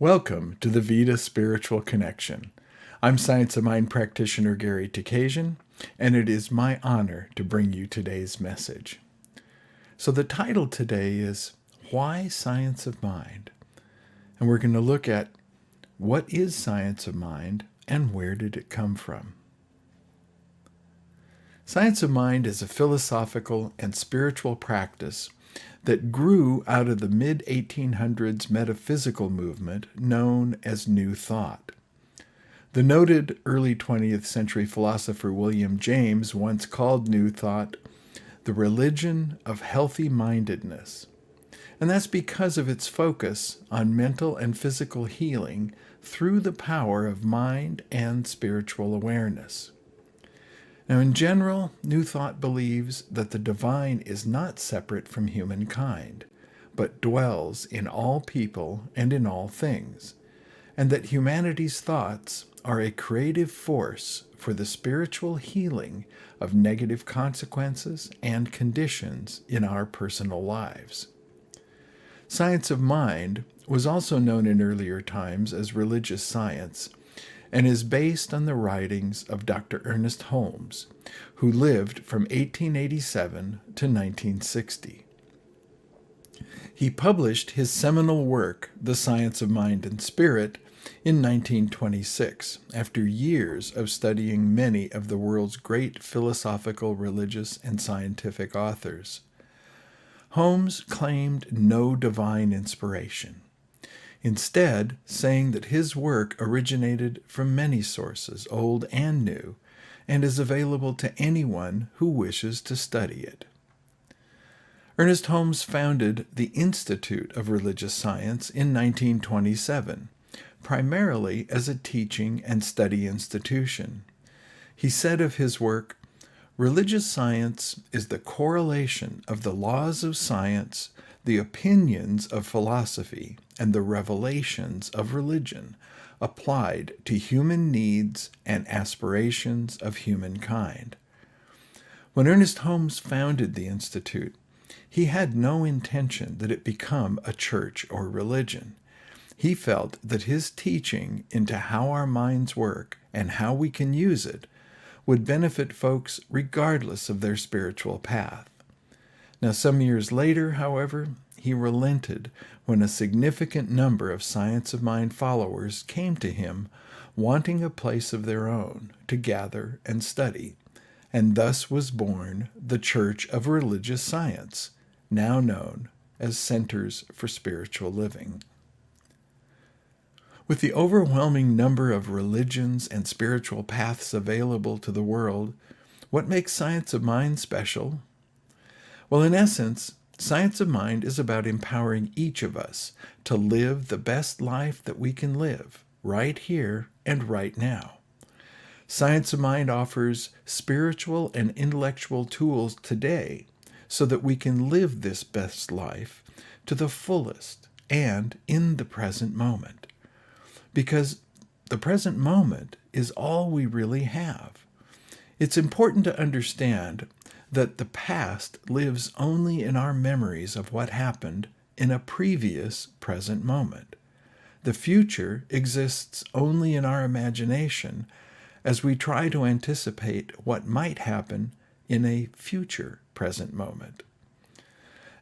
Welcome to the Vida Spiritual Connection. I'm Science of Mind practitioner Gary Takesian, and it is my honor to bring you today's message. So the title today is Why Science of Mind? And we're going to look at what is science of mind and where did it come from? Science of mind is a philosophical and spiritual practice that grew out of the mid-1800s metaphysical movement known as New Thought. The noted early 20th century philosopher William James once called New Thought the religion of healthy-mindedness, and that's because of its focus on mental and physical healing through the power of mind and spiritual awareness. Now, in general, New Thought believes that the divine is not separate from humankind, but dwells in all people and in all things, and that humanity's thoughts are a creative force for the spiritual healing of negative consequences and conditions in our personal lives. Science of mind was also known in earlier times as religious science, and is based on the writings of Dr. Ernest Holmes, who lived from 1887 to 1960. He published his seminal work, The Science of Mind and Spirit, in 1926, after years of studying many of the world's great philosophical, religious, and scientific authors. Holmes claimed no divine inspiration, instead saying that his work originated from many sources, old and new, and is available to anyone who wishes to study it. Ernest Holmes founded the Institute of Religious Science in 1927, primarily as a teaching and study institution. He said of his work, "Religious science is the correlation of the laws of science, the opinions of philosophy, and the revelations of religion applied to human needs and aspirations of humankind." When Ernest Holmes founded the Institute, he had no intention that it become a church or religion. He felt that his teaching into how our minds work and how we can use it would benefit folks regardless of their spiritual path. Now, some years later, however, he relented when a significant number of Science of Mind followers came to him wanting a place of their own to gather and study, and thus was born the Church of Religious Science, now known as Centers for Spiritual Living. With the overwhelming number of religions and spiritual paths available to the world, what makes Science of Mind special? Well, in essence, Science of Mind is about empowering each of us to live the best life that we can live, right here and right now. Science of Mind offers spiritual and intellectual tools today so that we can live this best life to the fullest and in the present moment. Because the present moment is all we really have. It's important to understand that the past lives only in our memories of what happened in a previous present moment. The future exists only in our imagination as we try to anticipate what might happen in a future present moment.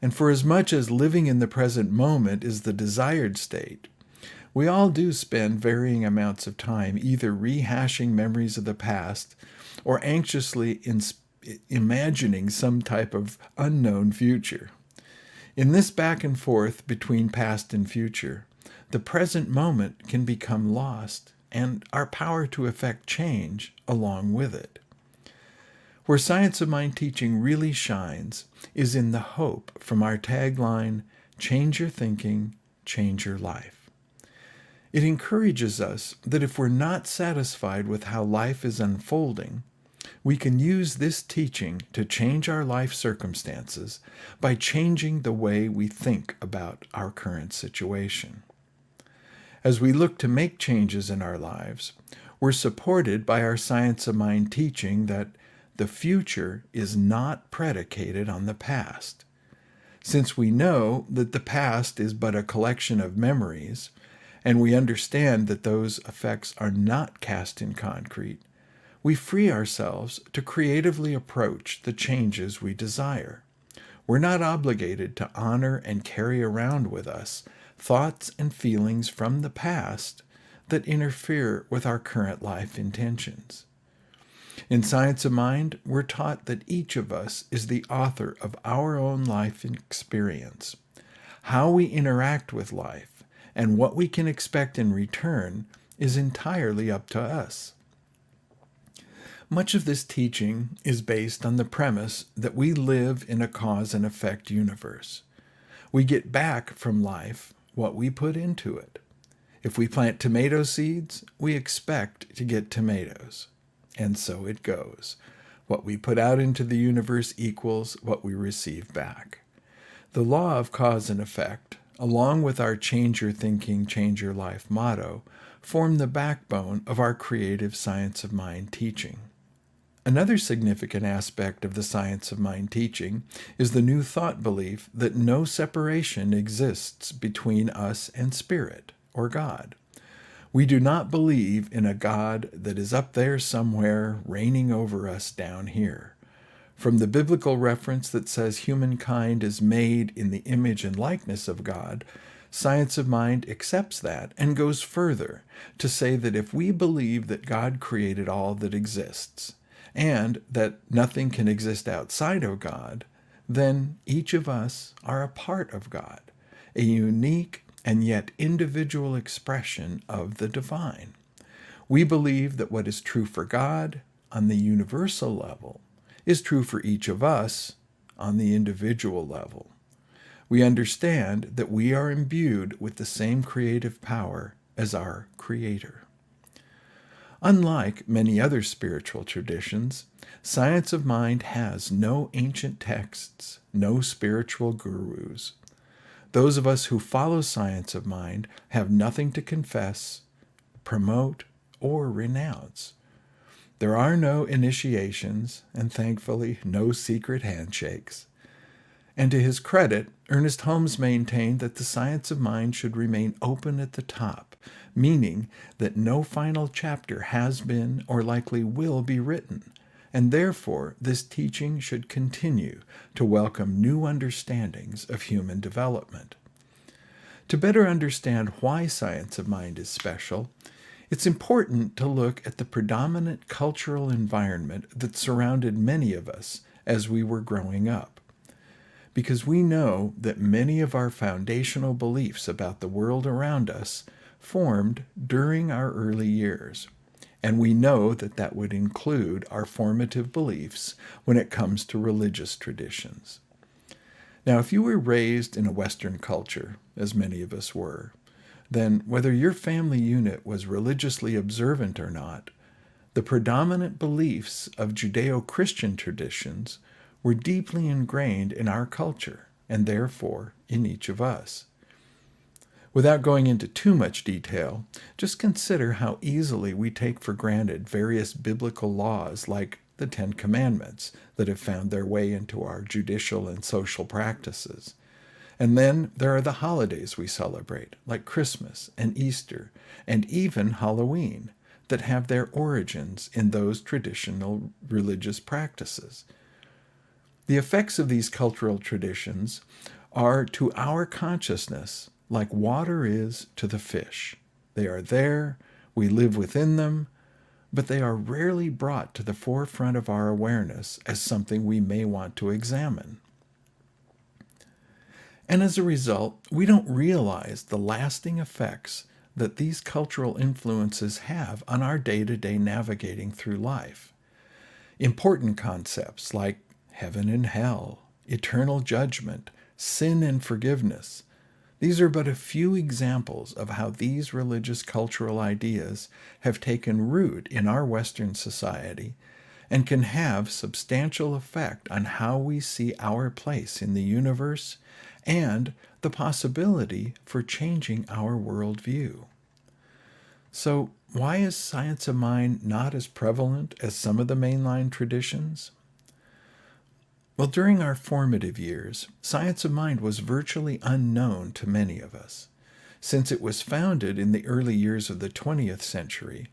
And for as much as living in the present moment is the desired state, we all do spend varying amounts of time either rehashing memories of the past or anxiously imagining some type of unknown future. In this back and forth between past and future, the present moment can become lost and our power to effect change along with it. Where Science of Mind teaching really shines is in the hope from our tagline, "Change your thinking, change your life." It encourages us that if we're not satisfied with how life is unfolding, we can use this teaching to change our life circumstances by changing the way we think about our current situation. As we look to make changes in our lives, we're supported by our Science of Mind teaching that the future is not predicated on the past. Since we know that the past is but a collection of memories, and we understand that those effects are not cast in concrete, we free ourselves to creatively approach the changes we desire. We're not obligated to honor and carry around with us thoughts and feelings from the past that interfere with our current life intentions. In Science of Mind, we're taught that each of us is the author of our own life experience. How we interact with life and what we can expect in return is entirely up to us. Much of this teaching is based on the premise that we live in a cause and effect universe. We get back from life what we put into it. If we plant tomato seeds, we expect to get tomatoes. And so it goes. What we put out into the universe equals what we receive back. The law of cause and effect, along with our change your thinking, change your life motto, form the backbone of our creative Science of Mind teaching. Another significant aspect of the Science of Mind teaching is the new thought belief that no separation exists between us and Spirit, or God. We do not believe in a God that is up there somewhere reigning over us down here. From the biblical reference that says humankind is made in the image and likeness of God, Science of Mind accepts that and goes further to say that if we believe that God created all that exists, and that nothing can exist outside of God, then each of us are a part of God, a unique and yet individual expression of the divine. We believe that what is true for God on the universal level is true for each of us on the individual level. We understand that we are imbued with the same creative power as our Creator. Unlike many other spiritual traditions, Science of Mind has no ancient texts, no spiritual gurus. Those of us who follow Science of Mind have nothing to confess, promote, or renounce. There are no initiations, and thankfully no secret handshakes. And to his credit, Ernest Holmes maintained that the Science of Mind should remain open at the top, meaning that no final chapter has been or likely will be written, and therefore this teaching should continue to welcome new understandings of human development. To better understand why Science of Mind is special, it's important to look at the predominant cultural environment that surrounded many of us as we were growing up. Because we know that many of our foundational beliefs about the world around us formed during our early years, and we know that that would include our formative beliefs when it comes to religious traditions. Now, if you were raised in a Western culture, as many of us were, then whether your family unit was religiously observant or not, the predominant beliefs of Judeo-Christian traditions were deeply ingrained in our culture, and therefore in each of us. Without going into too much detail, just consider how easily we take for granted various biblical laws like the Ten Commandments that have found their way into our judicial and social practices. And then there are the holidays we celebrate, like Christmas and Easter, and even Halloween, that have their origins in those traditional religious practices. The effects of these cultural traditions are to our consciousness like water is to the fish. They are there, we live within them, but they are rarely brought to the forefront of our awareness as something we may want to examine. And as a result, we don't realize the lasting effects that these cultural influences have on our day-to-day navigating through life. Important concepts like heaven and hell, eternal judgment, sin and forgiveness. These are but a few examples of how these religious cultural ideas have taken root in our Western society and can have substantial effect on how we see our place in the universe and the possibility for changing our worldview. So, why is Science of Mind not as prevalent as some of the mainline traditions? Well, during our formative years, Science of Mind was virtually unknown to many of us. Since it was founded in the early years of the 20th century,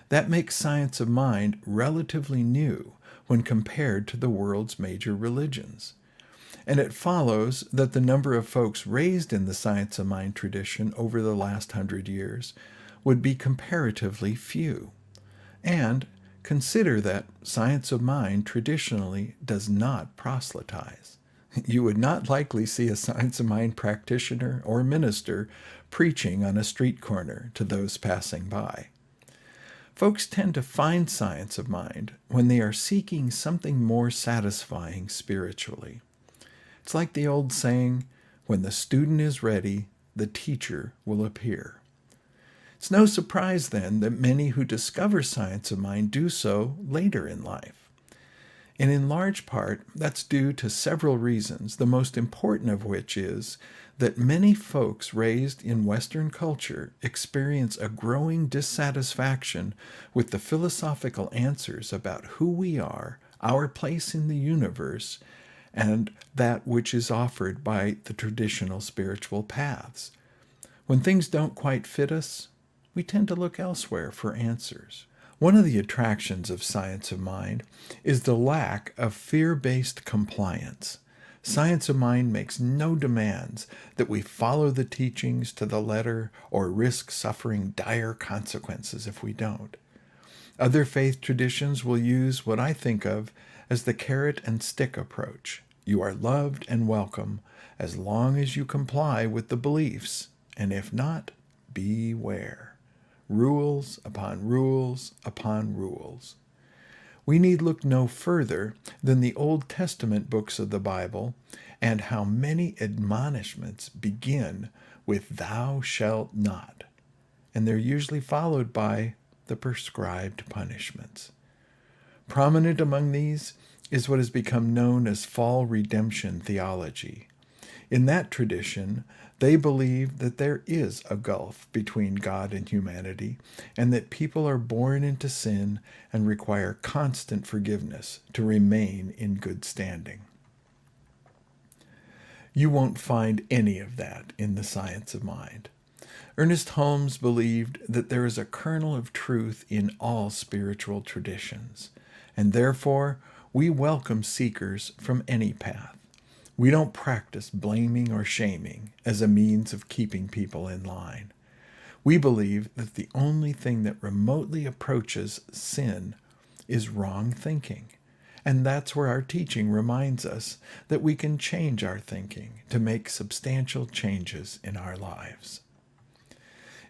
that makes science of mind relatively new when compared to the world's major religions. And it follows that the number of folks raised in the science of mind tradition over the last 100 years would be comparatively few. And consider that science of mind traditionally does not proselytize. You would not likely see a science of mind practitioner or minister preaching on a street corner to those passing by. Folks tend to find science of mind when they are seeking something more satisfying spiritually. It's like the old saying, when the student is ready, the teacher will appear. It's no surprise then that many who discover science of mind do so later in life. And in large part, that's due to several reasons, the most important of which is that many folks raised in Western culture experience a growing dissatisfaction with the philosophical answers about who we are, our place in the universe, and that which is offered by the traditional spiritual paths. When things don't quite fit us, we tend to look elsewhere for answers. One of the attractions of science of mind is the lack of fear-based compliance. Science of mind makes no demands that we follow the teachings to the letter or risk suffering dire consequences if we don't. Other faith traditions will use what I think of as the carrot and stick approach. You are loved and welcome as long as you comply with the beliefs, and if not, beware. Rules upon rules upon rules. We need look no further than the Old Testament books of the Bible and how many admonishments begin with "thou shalt not," and they're usually followed by the prescribed punishments. Prominent among these is what has become known as fall redemption theology. In that tradition, they believe that there is a gulf between God and humanity, and that people are born into sin and require constant forgiveness to remain in good standing. You won't find any of that in the science of mind. Ernest Holmes believed that there is a kernel of truth in all spiritual traditions, and therefore we welcome seekers from any path. We don't practice blaming or shaming as a means of keeping people in line. We believe that the only thing that remotely approaches sin is wrong thinking. And that's where our teaching reminds us that we can change our thinking to make substantial changes in our lives.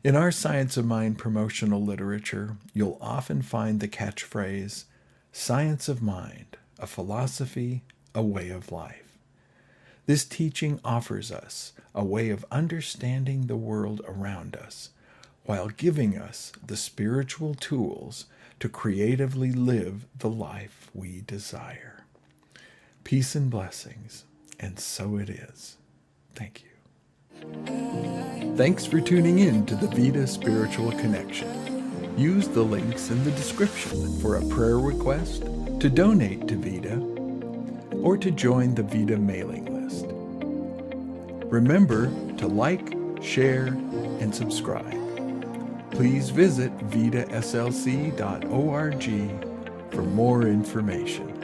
In our Science of Mind promotional literature, you'll often find the catchphrase, "Science of Mind, a philosophy, a way of life." This teaching offers us a way of understanding the world around us while giving us the spiritual tools to creatively live the life we desire. Peace and blessings, and so it is. Thank you. Thanks for tuning in to the Vida Spiritual Connection. Use the links in the description for a prayer request, to donate to Vida, or to join the Vida mailing list. Remember to like, share, and subscribe. Please visit vidaslc.org for more information.